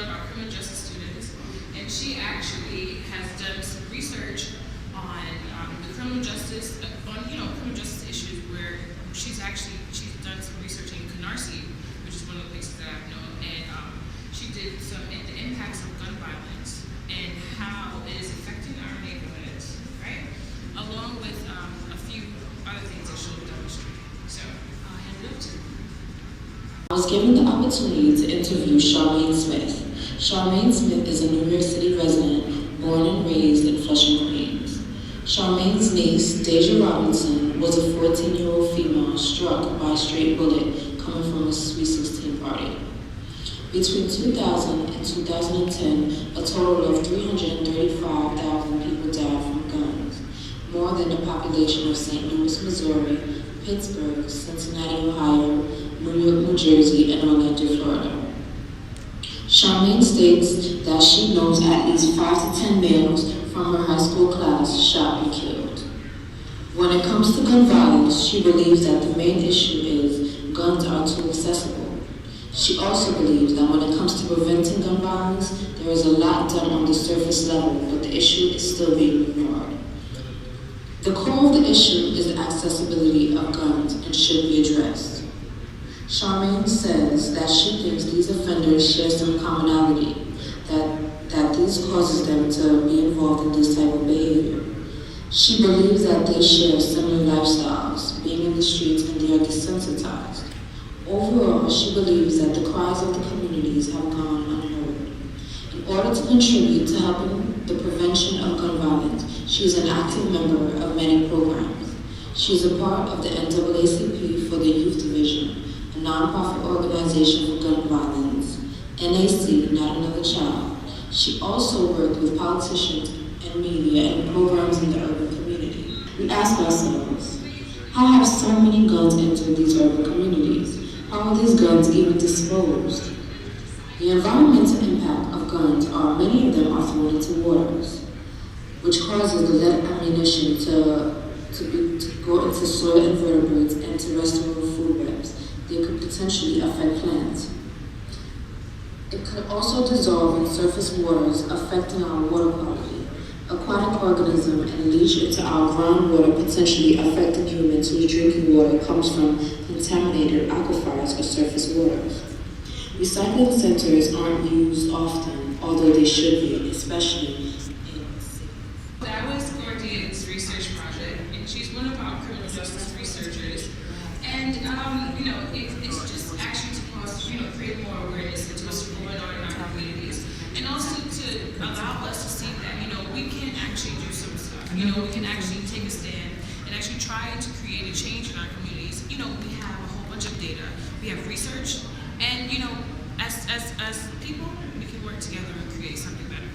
one of our criminal justice students, and she actually has done some research on the criminal justice, criminal justice issues where she's done some research in Canarsie, which is one of the places that I've known, and she did some the impacts of gun violence and how it is affecting our neighborhoods, right? Along with a few other things that she'll demonstrate. So I'll hand it up to her. I was given the opportunity to interview Charmaine Smith. Charmaine Smith is a New York City resident, born and raised in Flushing, Queens. Charmaine's niece, Deja Robinson, was a 14-year-old female struck by a stray bullet coming from a Sweet 16 party. Between 2000 and 2010, a total of 335,000 people died from guns, more than the population of St. Louis, Missouri, Pittsburgh, Cincinnati, Ohio, New York, New Jersey, and Orlando, Florida. Charmaine states that she knows at least 5 to 10 males from her high school class shot and killed. When it comes to gun violence, she believes that the main issue is guns are too accessible. She also believes that when it comes to preventing gun violence, there is a lot done on the surface level, but the issue is still being ignored. The core of the issue is the accessibility of guns and should be addressed. Charmaine says that she thinks these offenders share some commonality, that this causes them to be involved in this type of behavior. She believes that they share similar lifestyles, being in the streets, and they are desensitized. Overall, she believes that the cries of the communities have gone unheard. In order to contribute to helping the prevention of gun violence, she is an active member of many programs. She is a part of the NAACP for the Youth Division, a nonprofit organization for gun violence, NAC, Not Another Child. She also worked with politicians and media and programs in the urban community. We ask ourselves, how have so many guns entered these urban communities? How are these guns even disposed? The environmental impact of guns are many of them are thrown into waters, which causes the lead ammunition to go into soil invertebrates and terrestrial food webs. They could potentially affect plants. It could also dissolve in surface waters, affecting our water quality. Aquatic organisms and leach into our groundwater, potentially affecting humans whose drinking water comes from contaminated aquifers or surface waters. Recycling centers aren't used often, although they should be, especially in cities. That was Guerdyne's research project, and she's one of our criminal justice researchers. And it's just actually to cause, create more awareness into what's going on in our communities, and also to allow us to see that, we can actually do some stuff. We can actually take a stand and actually try to create a change in our communities. We have a whole bunch of data, we have research, and as people, we can work together and create something better.